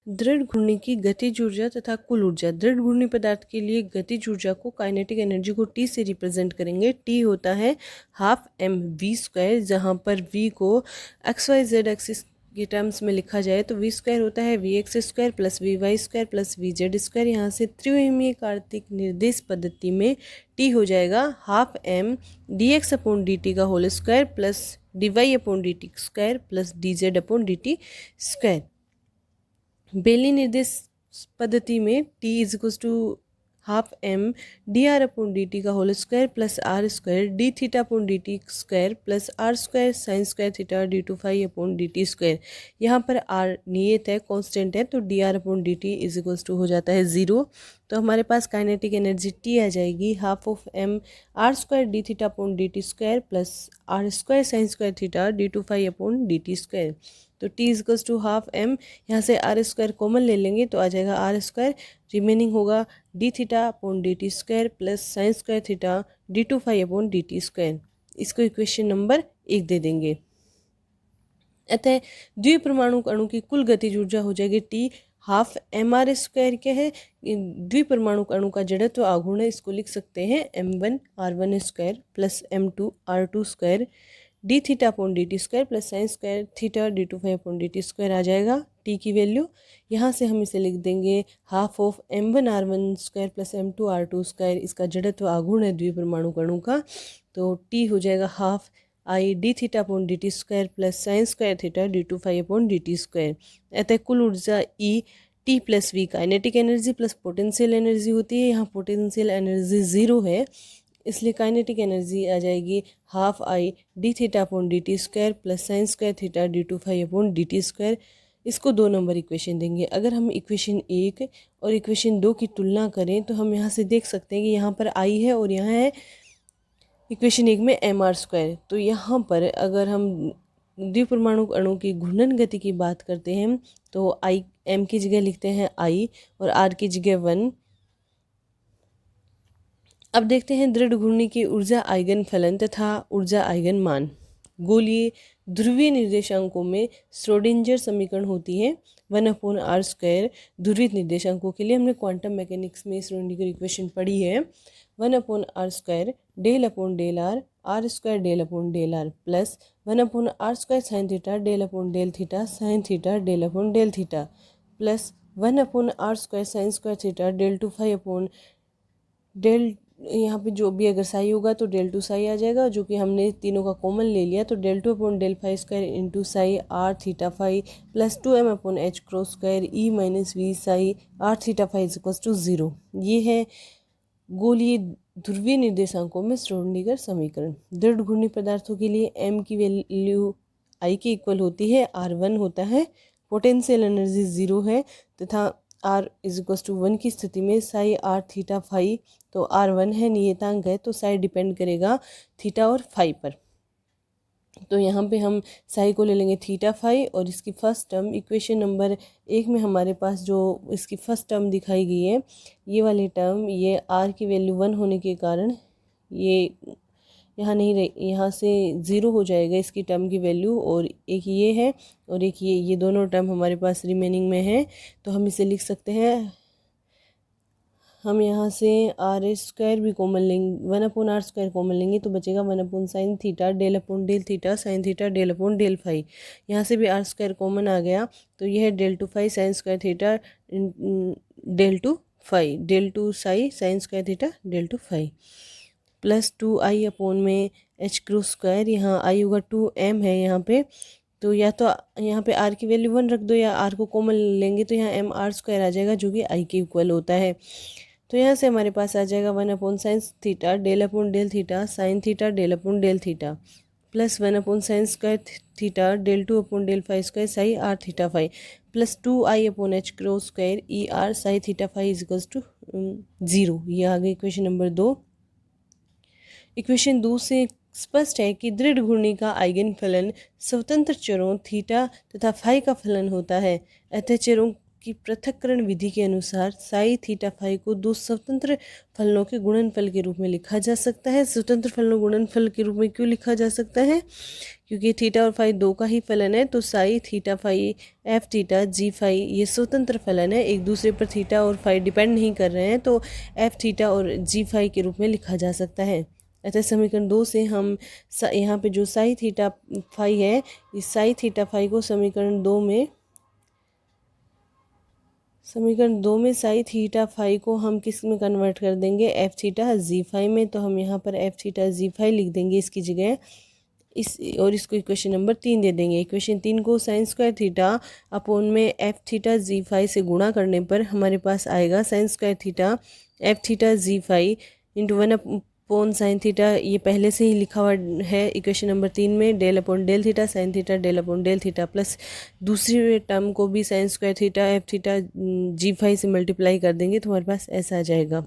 दृढ़ घूर्णी की गतिज ऊर्जा तथा कुल ऊर्जा। दृढ़ घूर्णी पदार्थ के लिए गतिज ऊर्जा को काइनेटिक एनर्जी को टी से रिप्रेजेंट करेंगे। टी होता है हाफ एम वी स्क्वायर, जहाँ पर वी को एक्स वाई जेड एक्सिस के टर्म्स में लिखा जाए तो वी स्क्वायर होता है V X square plus V Y square plus V Z square. यहाँ से त्रिविमीय कार्तिक निर्देश पद्धति में टी हो जाएगा half M D X upon D T का whole square plus D Y upon D T square plus D Z upon D T square. बेली निर्देश पद्धति में T is equal to half M D R upon D T का whole square plus R square D theta upon D T square plus R square sine square theta D two phi upon D T square. यहाँ पर are नियत है, constant है, तो D R upon D T is equal to हो जाता है 0। तो हमारे पास काइनेटिक एनर्जी टी आ जाएगी half of M R square D theta upon D T square plus R square sine square theta D two phi upon D T square. तो T equals to half M, यहाँ से are square common ले लेंगे तो आ जाएगा R square, remaining होगा D theta upon D T square plus sine square theta D two phi upon D T square. इसको इक्वेशन नंबर 1 दे देंगे। अतः द्विपरमाणु अणु की कुल गतिज ऊर्जा हो जाएगी T half M R square. क्या है? द्विपरमाणु अणु का जड़त्व आघूर्ण है, इसको लिख सकते हैं m1 r1 square plus m2 r2 square D theta upon D T square plus sine square theta D two phi upon D T square आ जाएगा टी की वैल्यू। यहाँ से हम इसे लिख देंगे half of m1 r1 square plus m2 r2 square. इसका जड़त्व आघूर्ण है द्विपरमाणु अणु का, तो टी हो जाएगा half I D theta upon D T square plus sine square theta D two phi upon D T square. अतः कुल ऊर्जा E T plus V kinetic energy plus potential energy होती है। यहाँ पोटेंशियल एनर्जी 0 है, इसलिए काइनेटिक एनर्जी आ जाएगी half I D theta upon D T square plus sine square theta D two phi upon D T square. इसको 2 number equation देंगे। अगर हम इक्वेशन 1 और इक्वेशन 2 की तुलना करें तो हम यहाँ से देख सकते हैं कि यहाँ पर आई है और यहाँ है इक्वेशन 1 में एम आर स्क्वायर। तो यहाँ पर अगर हम द्विपरमाणु अणु की घूर्णन गति की बात करते हैं तो आई एम की जगह लिखते हैं आई और आर की जगह 1। अब देखते हैं दृढ़ घूर्णी की ऊर्जा आइगन फलन तथा ऊर्जा आइगन मान। गोलीय ध्रुवीय निर्देशांकों में श्रोडिंजर समीकरण होती है 1/r स्क्वायर। ध्रुवित निर्देशांकों के लिए हमने क्वांटम मैकेनिक्स में श्रोडिंगर इक्वेशन पढ़ी है 1/r square del upon del R square del upon del R plus 1/r square sine theta del upon del theta sine theta del upon del theta plus 1/r square sine square theta del two phi upon del, यहाँ पे जो भी अगर साई होगा तो del two Sai आ जाएगा, जो कि हमने तीनों का कॉमन ले लिया तो del two upon del phi square into psi R theta phi plus 2m upon H cross square E minus V psi R theta phi is equal to 0। ये है गोलीय ध्रुवीय निर्देशांकों में श्रोडिंगर समीकरण। दृढ़ घूर्णी पदार्थों के लिए m की वैल्यू i के इक्वल होती है, r1 होता है, पोटेंशियल एनर्जी 0 है तथा r इज इक्वल टू 1 की स्थिति में साई आर थीटा फाई, तो r1 है नियतांक है तो साई डिपेंड करेगा थीटा और फाई पर। तो यहाँ पे हम साई को ले लेंगे थीटा फाई और इसकी फर्स्ट टर्म इक्वेशन नंबर 1 में हमारे पास जो इसकी फर्स्ट टर्म दिखाई गई है ये वाली टर्म, ये r की वैल्यू 1 होने के कारण ये यहाँ नहीं रहे, यहाँ से 0 हो जाएगा इसकी टर्म की वैल्यू, और एक ये है और एक ये दोनों टर्म हमारे पास रिमेनिंग में है। तो हम इसे लिख सकते हैं, हम यहाँ से आर स्क्वायर भी कॉमन लेंगे, 1/r स्क्वायर कॉमन लेंगे तो बचेगा 1/ sine theta del upon del theta sine theta del upon del phi. यहाँ से भी r स्क्वायर कॉमन आ गया तो यह है del two phi sine square theta del two phi del two psi sine square theta del two phi plus 2i upon में H cross square, यहाँ i होगा 2m है यहाँ पे, तो या तो यहाँ पे r की वैल्यू 1 रख दो या r को कॉमन लेंगे तो यहाँ mr स्क्वायर आ जाएगा जो कि i के इक्वल होता है। तो यहाँ से हमारे पास आ जाएगा 1/ sine theta del upon del theta sine theta del upon del theta plus 1/ sine square theta del two upon del phi square psi R theta phi plus 2i upon H cross square E R psi theta phi is equals to 0। ये आ गई equation number 2। Equation 2 से स्पष्ट है कि दृढ़ घूर्णी का eigen फलन स्वतंत्र चरों थीटा तथा फाई का फलन होता है। अतः चरों की पृथक्करण विधि के अनुसार साई थीटा फाई को दो स्वतंत्र फलनों के गुणनफल के रूप में लिखा जा सकता है। स्वतंत्र फलनों गुणनफल के रूप में क्यों लिखा जा सकता है? क्योंकि थीटा और फाई दो का ही फलन है, तो psi theta phi F theta G phi ये स्वतंत्र फलन है, एक दूसरे पर थीटा और फाई डिपेंड नहीं कर रहे हैं, तो एफ थीटा और जी फाई के रूप में लिखा जा सकता है। अतः समीकरण 2 से हम यहाँ पे जो साई थीटा फाई है, इस साई थीटा फाई को समीकरण 2 में साई थीटा फाई को हम किस में कन्वर्ट कर देंगे? एफ थीटा जी फाई में। तो हम यहाँ पर एफ थीटा जी फाई लिख देंगे इसकी जगह, और इसको इक्वेशन नंबर 3 दे देंगे। इक्वेशन 3 को साइन स्क्वायर थीटा अपोन में एफ थीटा जी फाई से गुणा करने पर हमारे पास आएगा sine square theta F theta G phi into 1 upon sine theta. ये पहले से ही लिखा हुआ है इक्वेशन नंबर 3 में, del upon del theta sine theta del upon del theta, plus दूसरी टर्म को भी sine square theta F theta G phi से मल्टीप्लाई कर देंगे तो हमारे पास ऐसा आ जाएगा।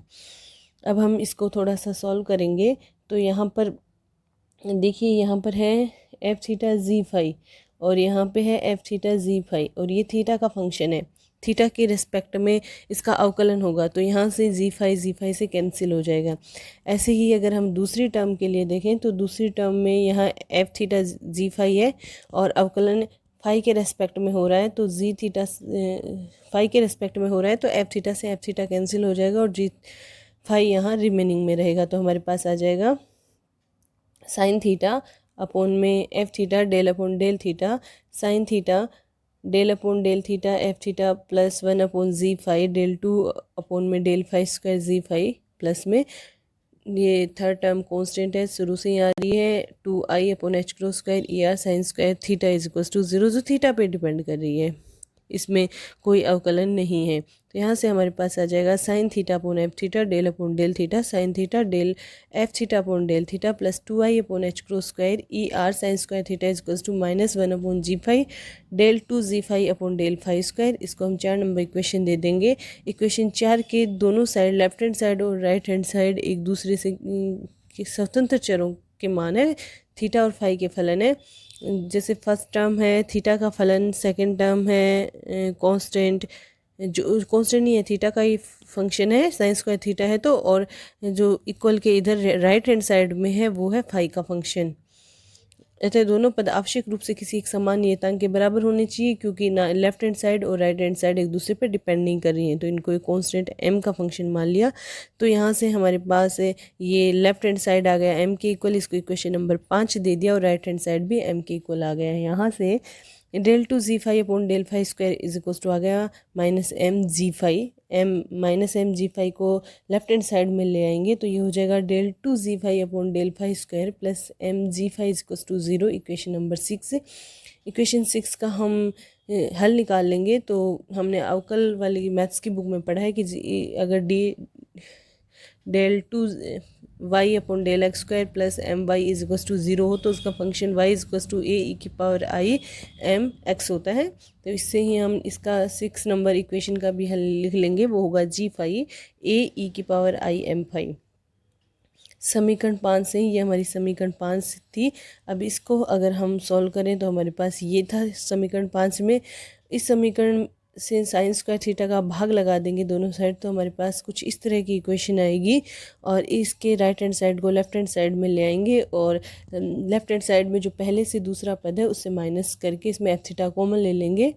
अब हम इसको थोड़ा सा सॉल्व करेंगे। तो यहाँ पर देखिए, यहाँ पर है एफ थीटा जी फाई और यहाँ पे है एफ थीटा जी फाई, और ये थीटा का फंक्शन है, थीटा के रिस्पेक्ट में इसका अवकलन होगा, तो यहाँ से जी फाई से कैंसिल हो जाएगा। ऐसे ही अगर हम दूसरी टर्म के लिए देखें तो दूसरी टर्म में यहाँ एफ थीटा जी फाई है और अवकलन फाई के रेस्पेक्ट में हो रहा है, तो जी थीटा फाई के रेस्पेक्ट में हो रहा है, तो एफ थीटा से एफ थीटा कैंसिल हो जाएगा और जी फाई यहाँ रिमेनिंग में रहेगा। तो हमारे पास आ जाएगा साइन थीटा अपोन में F theta del upon del theta sine theta del upon del theta F theta plus 1 upon G phi del 2 upon में del phi square G phi, plus में ये थर्ड टर्म कांस्टेंट है, शुरू से ही आ रही है 2i upon H cross square E R sine square theta is equal to 0, जो theta पे डिपेंड कर रही है, इसमें कोई अवकलन नहीं है। तो यहाँ से हमारे पास आ जाएगा sine theta upon F theta del upon del theta sine theta del F theta upon del theta plus 2i upon H cross square E R sine square theta is equal to -1 upon G phi del 2 G phi upon del phi square. इसको हम 4 number equation दे देंगे। Equation 4 के दोनों side, left hand side और right hand side, एक दूसरे से स्वतंत्र चरों के मान है, थीटा और फाई के फलन है। जैसे फर्स्ट टर्म है थीटा का फलन, सेकंड टर्म है कांस्टेंट, जो कांस्टेंट नहीं है थीटा का ही फंक्शन है, साइन स्क्वायर थीटा है तो, और जो इक्वल के इधर राइट हैंड साइड में है वो है फाई का फंक्शन। अतः दोनों पद आवश्यक रूप से किसी एक समान नियतांक के बराबर होने चाहिए, क्योंकि ना लेफ्ट हैंड साइड और राइट हैंड साइड एक दूसरे पर डिपेंड नहीं कर रही हैं, तो इनको एक कांस्टेंट m का फंक्शन मान लिया। तो यहाँ से हमारे पास ये लेफ्ट हैंड साइड आ गया m के इक्वल, इसको इक्वेशन नंबर 5 दे दिया, और राइट हैंड साइड भी m के इक्वल आ गया है। यहाँ से del 2 G phi upon del phi square is equal to आ गया -m G phi, m G phi को लेफ्ट हैंड साइड में ले आएंगे तो ये हो जाएगा del 2 G phi upon del phi square plus m G phi is equal to 0, equation number 6। Equation 6 का हम हल निकाल लेंगे। तो हमने अवकल वाली मैथ्स की बुक में पढ़ा है कि अगर del 2 Y upon del X square plus M Y is equal to 0 हो तो उसका function Y is equal to A E की पावर आई एम एक्स होता है। तो इससे ही हम इसका 6 नंबर इक्वेशन का भी हल लिख लेंगे, वो होगा जी फाई ए ई की पावर आई एम फाई। समीकरण 5 से ही, ये हमारी समीकरण 5 थी। अब इसको अगर हम सॉल्व करें तो हमारे पास ये था समीकरण 5 में। इस समीकरण से साइन स्क्वायर थीटा का भाग लगा देंगे दोनों साइड, तो हमारे पास कुछ इस तरह की इक्वेशन आएगी, और इसके राइट हैंड साइड को लेफ्ट हैंड साइड में ले आएंगे, और लेफ्ट हैंड साइड में जो पहले से दूसरा पद है उससे माइनस करके इसमें एफ थीटा कॉमन ले लेंगे।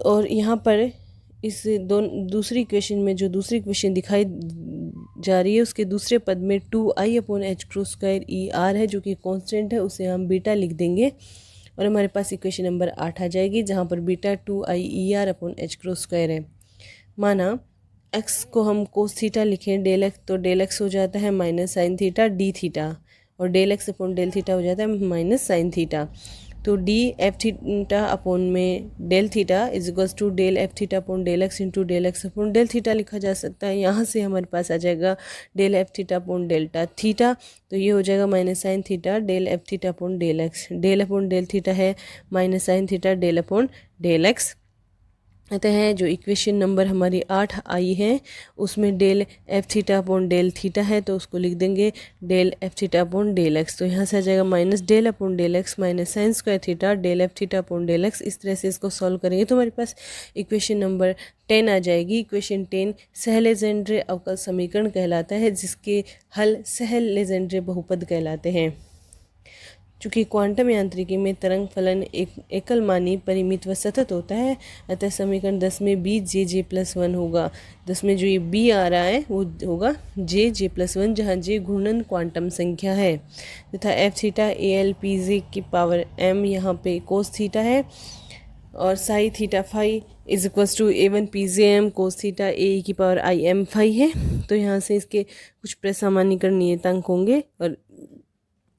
और यहाँ पर इस दूसरी इक्वेशन में जो दूसरी इक्वेशन दिखाई जा रही है उसके दूसरे पद में 2i upon H cross square E are है, जो कि कांस्टेंट है, उसे हम बीटा लिख देंगे, और हमारे पास इक्वेशन नंबर 8 आ जाएगी, जहाँ पर beta 2i E R upon H cross square है। माना x को हम कोस थीटा लिखें, डेल एक्स, तो डेल एक्स हो जाता है minus sine theta D theta, और del X upon del theta हो जाता है माइनस साइन थीटा। तो डी एफ थीटा अपॉन में del theta is equals to del F theta upon del X into del X upon del theta लिखा जा सकता है। यहाँ से हमारे पास आ जाएगा del F theta upon delta theta, तो ये हो जाएगा minus sine theta del F theta upon del X, del upon del theta है minus sine theta del upon del X. अतः जो इक्वेशन नंबर हमारी 8 आई है उसमें del F theta upon del theta है, तो उसको लिख देंगे del F theta upon del X. तो यहाँ से आ जाएगा minus del upon del x minus sine square theta del F theta upon del X. इस तरह से इसको सॉल्व करेंगे तो हमारे पास इक्वेशन नंबर 10 आ जाएगी। इक्वेशन 10 सहलेजेंड्रे अवकल समीकरण कहलाता है, जिसके हल सहलेजेंड्रे बहुपद कहलाते हैं। चूँकि क्वांटम यांत्रिकी में तरंग फलन एक एकलमानी परिमित व सतत होता है, अतः समीकरण 10 में बी जे जे प्लस 1 होगा। 10 में जो ये बी आ रहा है वो होगा जे जे प्लस 1, जहाँ जे घूर्णन क्वांटम संख्या है, तथा F theta A L P J की पावर एम यहाँ पे कोस थीटा है, और psi theta phi is equals to A1 PJM cos theta A की पावर आई एम फाई है। तो यहाँ से इसके कुछ प्रसामान्यीकरण नियतांक होंगे और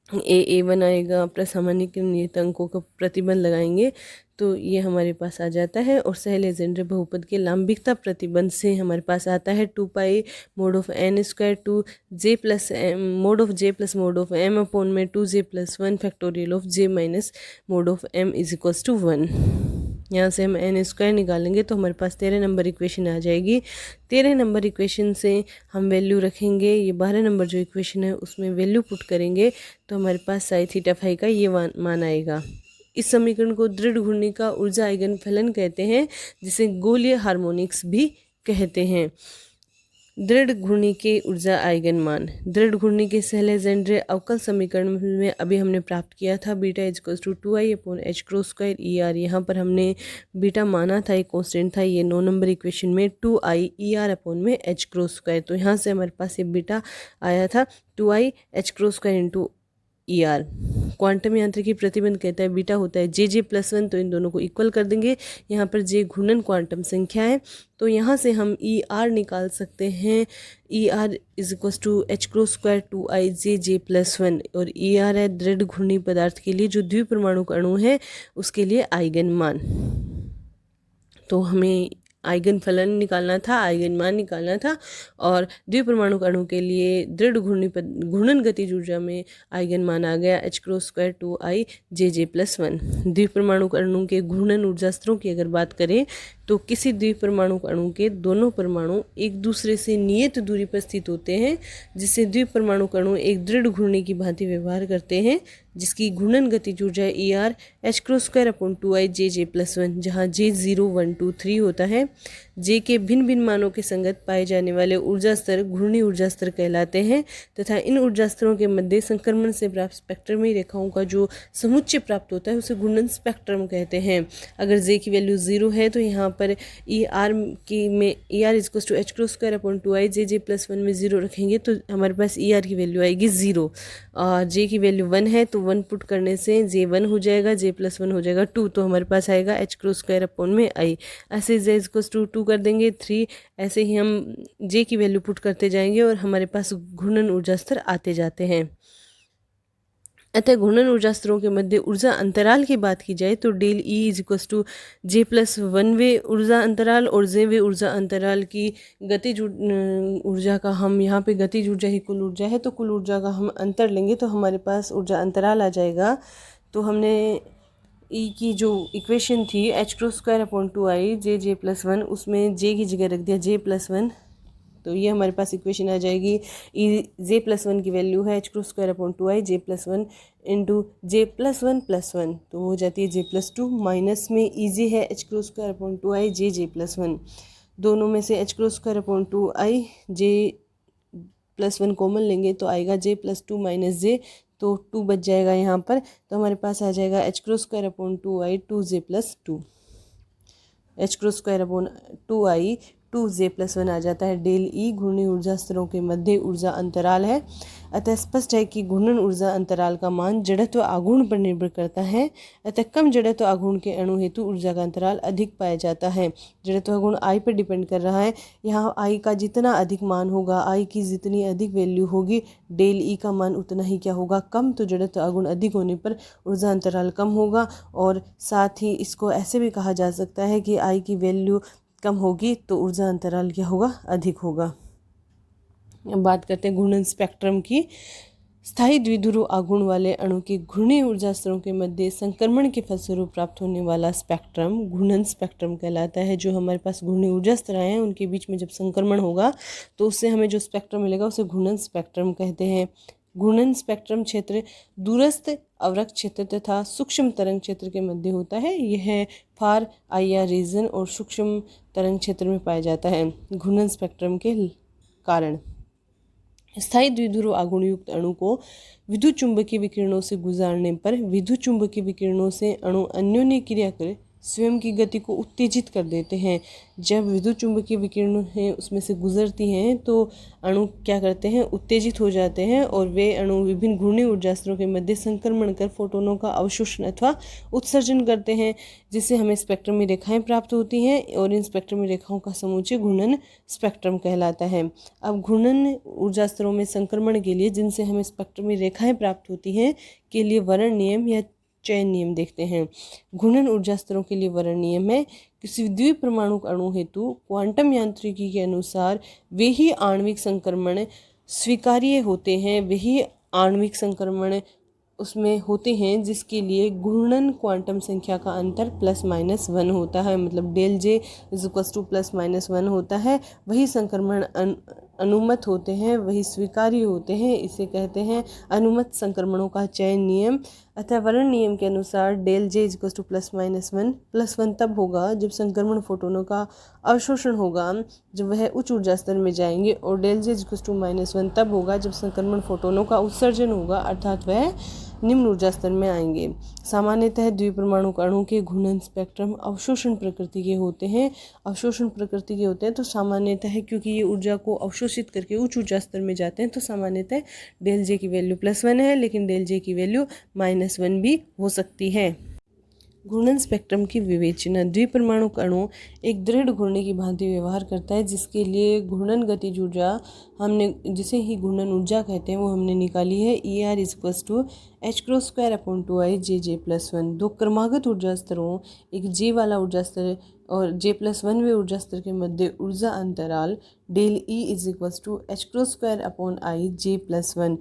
A1 आएगा, प्रसामान्यीकरण नियतांकों का प्रतिबंध लगाएंगे तो ये हमारे पास आ जाता है। और सहलेजेंड्रे बहुपद के लांबिकता प्रतिबंध से हमारे पास आता है 2 pi mod of n square two j plus m mod of j plus mod of m upon में 2j plus 1 factorial of j minus mod of m is equals to 1। यहाँ से हम n स्क्वायर निकालेंगे तो हमारे पास 13 number equation आ जाएगी। 13 number equation से हम वैल्यू रखेंगे, ये 12 नंबर जो इक्वेशन है उसमें वैल्यू पुट करेंगे तो हमारे पास साई थीटा फाई का ये मान आएगा। इस समीकरण को दृढ़ घूर्णी का ऊर्जा आइगन फलन कहते हैं, जिसे गोलीय हार्मोनिक्स भी कहते हैं। दृढ़ घूर्णी के ऊर्जा आइगन मान दृढ़ घूर्णी के सहलेजेंड्रे अवकल समीकरण में अभी हमने प्राप्त किया था beta equals to 2i upon H cross square E R. यहाँ पर हमने बीटा माना था, एक कॉन्स्टेंट था, ये 9 नंबर इक्वेशन में 2i ई आर अपॉन में एच क्रॉस स्क्वायर। तो यहाँ से हमारे पास ये बीटा आया था 2i H cross square into E R. Quantum यांत्रिकी प्रतिबंध कहता है बीटा होता है जे जे प्लस 1, तो इन दोनों को इक्वल कर देंगे। यहाँ पर जे घूर्णन क्वांटम संख्या है, तो यहाँ से हम ई आर निकाल सकते हैं। E R is equal to H cross square 2i J J plus 1, और ई आर है दृढ़ घूर्णी पदार्थ के लिए जो द्विपरमाणुक अणु है उसके लिए आइगन मान। तो हमें आइगन फलन निकालना था, आइगन मान निकालना था, और द्विपरमाणुक अणु के लिए दृढ़ घूर्णन गतिज ऊर्जा में आइगन मान आ गया H cross square 2i J J plus 1। द्विपरमाणुक अणु के घूर्णन ऊर्जा स्तरों की अगर बात करें तो किसी द्विपरमाणुक अणु के दोनों परमाणु एक दूसरे से नियत दूरी पर स्थित होते हैं, जिससे द्विपरमाणुक अणु एक दृढ़ घूर्णी की भांति व्यवहार करते हैं, जिसकी घूर्णन गतिज ऊर्जा E R H cross square upon 2i J J plus 1, जहाँ जे 0 1 2 3 होता है। जे के भिन्न भिन्न मानों के संगत पाए जाने वाले ऊर्जा स्तर घूर्णी ऊर्जा स्तर कहलाते हैं, तथा इन ऊर्जा स्तरों के मध्य संक्रमण से प्राप्त स्पेक्ट्रमी रेखाओं का जो समुच्चय प्राप्त होता है उसे घूर्णन स्पेक्ट्रम कहते हैं। अगर जे की वैल्यू 0 है तो यहाँ पर ई आर की में E R equals to H cross square upon 2i J J plus 1 में 0 रखेंगे तो हमारे पास ई आर की वैल्यू आएगी 0, और जे की वैल्यू 1 है तो 1 पुट करने से जे 1 हो जाएगा, जे प्लस 1 हो जाएगा 2, तो हमारे पास आएगा एच क्रॉस स्क्वायर अपॉन में i। ऐसे जे इक्वल्स टू 2 कर देंगे 3, ऐसे ही हम जे की वैल्यू पुट करते जाएंगे और हमारे पास घूर्णन ऊर्जा स्तर आते जाते हैं। अतः घूर्णन ऊर्जा स्तरों के मध्य ऊर्जा अंतराल की बात की जाए तो del E is equals to j plus 1वें ऊर्जा अंतराल और जेवें ऊर्जा अंतराल की गतिज ऊर्जा का, हम यहाँ पे गतिज ऊर्जा ही कुल ऊर्जा है तो कुल ऊर्जा का हम अंतर लेंगे तो हमारे पास ऊर्जा अंतराल आ जाएगा। तो हमने ई की जो इक्वेशन थी H cross square upon 2i J J plus 1, उसमें जे की जगह रख दिया जे प्लस 1, तो ये हमारे पास इक्वेशन आ जाएगी। ई जे प्लस 1 की वैल्यू है H cross square upon 2i जे प्लस 1 इंटू जे प्लस 1 प्लस 1, तो हो जाती है जे प्लस 2, माइनस में ई जे है H cross square upon 2i J J plus 1, दोनों में से H cross square upon 2i जे प्लस 1 कॉमन लेंगे तो आएगा जे प्लस 2 माइनस जे, तो 2 बच जाएगा यहाँ पर, तो हमारे पास आ जाएगा H cross square upon 2i 2j plus 2, H cross square upon 2i 2j plus 1 आ जाता है। डेल ई घूर्णी ऊर्जा स्तरों के मध्य ऊर्जा अंतराल है। अतः स्पष्ट है कि घूर्णन ऊर्जा अंतराल का मान जड़त्व आघूर्ण पर निर्भर करता है। अतः कम जड़त्व आघूर्ण के अणु हेतु ऊर्जा का अंतराल अधिक पाया जाता है। जड़त्व आघूर्ण आई पर डिपेंड कर रहा है। यहाँ आई का जितना अधिक मान होगा, आई की जितनी अधिक वैल्यू होगी, डेल ई का मान उतना ही क्या होगा, कम। तो जड़त्व आघूर्ण अधिक होने पर ऊर्जा अंतराल कम होगा, और साथ ही इसको ऐसे भी कहा जा सकता है कि आई की वैल्यू कम होगी तो ऊर्जा अंतराल क्या होगा, अधिक होगा। अब बात करते हैं घूर्णन स्पेक्ट्रम की। स्थायी द्विध्रुव आघूर्ण वाले अणु के घूर्णीय ऊर्जा स्तरों के मध्य संक्रमण के फलस्वरूप प्राप्त होने वाला स्पेक्ट्रम घूर्णन स्पेक्ट्रम कहलाता है। जो हमारे पास घूर्णीय ऊर्जा स्तर हैं उनके बीच में जब संक्रमण होगा तो उससे हमें जो स्पेक्ट्रम मिलेगा उसे घूर्णन स्पेक्ट्रम कहते हैं। घूर्णन स्पेक्ट्रम क्षेत्र दूरस्थ अवरक्त क्षेत्र तथा सूक्ष्म तरंग क्षेत्र के मध्य होता है। यह फार आईआर रीजन और सूक्ष्म तरंग क्षेत्र में पाया जाता है। घूर्णन स्पेक्ट्रम के कारण स्थायी द्विध्रुव आघूर्ण युक्त अणु को विद्युत चुंबकीय विकिरणों से गुजारने पर विद्युत चुंबकीय विकिरणों से अणु अन्योन्य क्रिया कर स्वयं की गति को उत्तेजित कर देते हैं। जब विद्युत चुंबकीय विकिरण हैं उसमें से गुजरती हैं तो अणु क्या करते हैं, उत्तेजित हो जाते हैं और वे अणु विभिन्न घूर्णीय ऊर्जा स्तरों के मध्य संक्रमण कर फोटोनों का अवशोषण अथवा उत्सर्जन करते हैं, जिससे हमें स्पेक्ट्रमी रेखाएं प्राप्त होती हैं और इन स्पेक्ट्रमी रेखाओं का समुच्चय घूर्णन स्पेक्ट्रम कहलाता है। अब घूर्णन ऊर्जा स्तरों में संक्रमण के लिए जिनसे हमें स्पेक्ट्रमी रेखाएं प्राप्त होती हैं के लिए वर्ण नियम या चयन नियम देखते हैं। घूर्णन ऊर्जा स्तरों के लिए वर्ण नियम है, किसी द्विपरमाणुक अणु हेतु क्वांटम यांत्रिकी के अनुसार वे ही आणविक संक्रमण स्वीकार्य होते हैं, वही आणविक संक्रमण उसमें होते हैं जिसके लिए घूर्णन क्वांटम संख्या का अंतर +-1 होता है। मतलब del J is equals to +-1 होता है। वही संक्रमण अनुमत होते हैं, वही स्वीकार्य होते हैं। इसे कहते हैं अनुमत संक्रमणों का चयन नियम। अतः वर्ण नियम के अनुसार del J is equals to +-1 +1 तब होगा जब संक्रमण फोटोनों का अवशोषण होगा जब वह उच्च ऊर्जा स्तर में जाएंगे, और del J is equals to -1 तब होगा जब संक्रमण फोटोनों का उत्सर्जन होगा, अर्थात वह निम्न ऊर्जा स्तर में आएंगे। सामान्यतः द्विपरमाणु अणु के घूर्णन स्पेक्ट्रम अवशोषण प्रकृति के होते हैं। अवशोषण प्रकृति के होते हैं तो सामान्यतः क्योंकि ये ऊर्जा को अवशोषित करके उच्च ऊर्जा स्तर में जाते हैं तो सामान्यतः डेल जे की वैल्यू +1 है, लेकिन डेल जे की वैल्यू -1 भी हो सकती है। घूर्णन स्पेक्ट्रम की विवेचना। द्विपरमाणु अणु एक दृढ़ घूर्णी की भांति व्यवहार करता है, जिसके लिए घूर्णन गतिज ऊर्जा हमने जिसे ही घूर्णन ऊर्जा कहते हैं वो हमने निकाली है। ER = h²/2i jj+1। दो क्रमागत ऊर्जा स्तरों, एक J वाला ऊर्जा स्तर और J+1वें ऊर्जा स्तर के मध्य ऊर्जा अंतराल del E = h²/i j+1।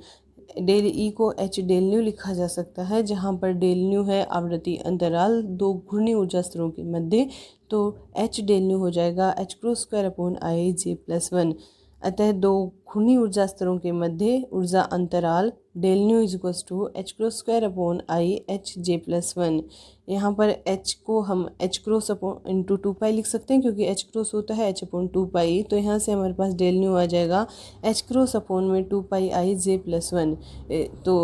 Del E को h डेल न्यू लिखा जा सकता है, जहाँ पर डेल न्यू है आवृत्ति अंतराल दो घूर्णी ऊर्जा स्तरों के मध्य, तो h डेल न्यू हो जाएगा h²/i j+1। अतः दो घूर्णी ऊर्जा स्तरों के मध्य ऊर्जा अंतराल del nu = h²/i h j+1। यहाँ पर h को हम h×2π लिख सकते हैं क्योंकि h क्रॉस होता है h/2π, तो यहाँ से हमारे पास डेल न्यू आ जाएगा h×2πi j+1। तो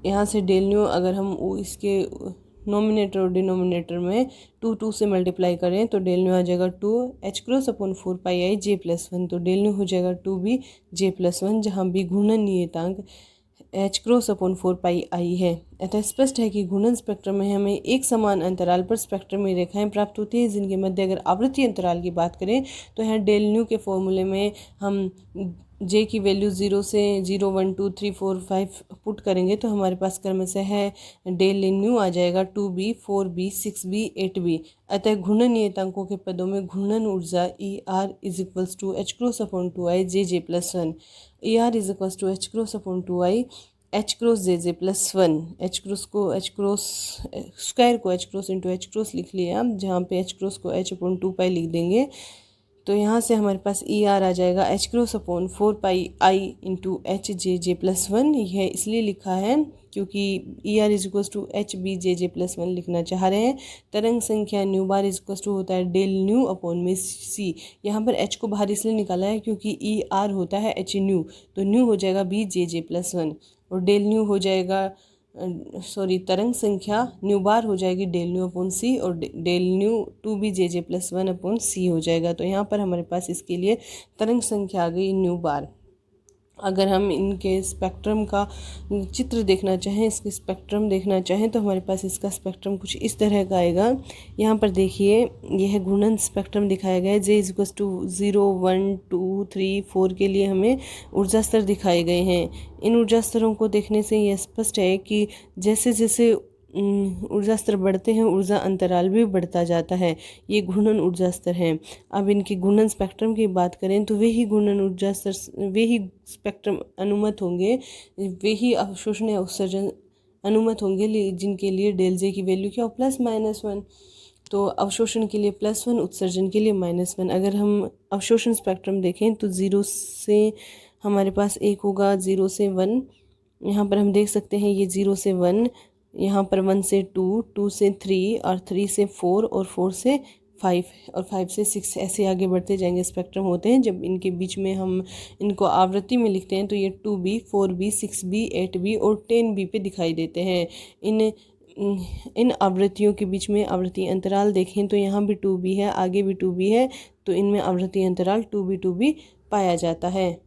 यहाँ से डेल न्यू अगर हम इसके नोमिनेटर और डिनोमिनेटर में 2 से मल्टीप्लाई करें तो डेल न्यू आ जाएगा 2 h×4πi j+1, तो डेल न्यू हो जाएगा 2b j+1, जहाँ b घूर्णन नियतांक h×4πi है। अतः स्पष्ट है कि घूर्णन स्पेक्ट्रम में हमें एक समान अंतराल पर स्पेक्ट्रमी रेखाएं प्राप्त होती हैं, जिनके मध्य अगर आवृत्ति अंतराल की बात करें तो यहाँ डेल न्यू के फॉर्मूले में हम J की वैल्यू 0 से 0, 1, 2, 3, 4, 5 पुट करेंगे तो हमारे पास क्रमशः है डेल न्यू आ जाएगा 2b, 4b, 6b, 8b। अतः घूर्णन नियतांकों के पदों में घूर्णन ऊर्जा ER = h×2i jj+1। ER = h×2i h×jj+1। Square को h×h लिख लिया, जहाँ पे h को h/2π लिख देंगे तो यहाँ से हमारे पास ER आ जाएगा h×4πi h jj+1। यह इसलिए लिखा है क्योंकि ER = hb jj+1 लिखना चाह रहे हैं। तरंग संख्या न्यू बार होता है डेल न्यू अपॉन में c। यहाँ पर h को बाहर इसलिए निकाला है क्योंकि ER होता है h न्यू, तो न्यू हो जाएगा b jj+1 और डेल न्यू हो जाएगा तरंग संख्या न्यू बार हो जाएगी डेल न्यू अपॉन सी और del nu 2b jj+1 upon सी हो जाएगा। तो यहाँ पर हमारे पास इसके लिए तरंग संख्या आ गई न्यू बार। अगर हम इनके स्पेक्ट्रम का चित्र देखना चाहें, इसके स्पेक्ट्रम देखना चाहें तो हमारे पास इसका स्पेक्ट्रम कुछ इस तरह का आएगा। यहाँ पर देखिए यह घूर्णन स्पेक्ट्रम दिखाया गया है। J = 0, 1, 2, 3, 4 के लिए हमें ऊर्जा स्तर दिखाए गए हैं। इन ऊर्जा स्तरों को देखने से यह स्पष्ट है कि जैसे जैसे ऊर्जा स्तर बढ़ते हैं ऊर्जा अंतराल भी बढ़ता जाता है। ये घूर्णन ऊर्जा स्तर हैं। अब इनके घूर्णन स्पेक्ट्रम की बात करें तो वे ही घूर्णन ऊर्जा स्तर, वे ही स्पेक्ट्रम अनुमत होंगे, वे ही अवशोषण या उत्सर्जन अनुमत होंगे जिनके लिए डेल जे की वैल्यू क्या हो, +-1। तो अवशोषण के लिए +1, उत्सर्जन के लिए -1। अगर हम अवशोषण स्पेक्ट्रम देखें तो 0 से हमारे पास 1 होगा, 0 से 1, यहाँ पर हम देख सकते हैं ये 0 से 1, यहाँ पर 1 से 2, 2 से 3 और 3 से 4 और 4 से 5 और 5 से 6 ऐसे आगे बढ़ते जाएंगे स्पेक्ट्रम होते हैं। जब इनके बीच में हम इनको आवृत्ति में लिखते हैं तो ये 2B, 4B, 6B, 8B और 10B पे दिखाई देते हैं। इन आवृत्तियों के बीच में आवृत्ति अंतराल देखें तो यहाँ भी 2B है, आगे भी 2B है, तो इनमें आवृत्ति अंतराल 2B पाया जाता है।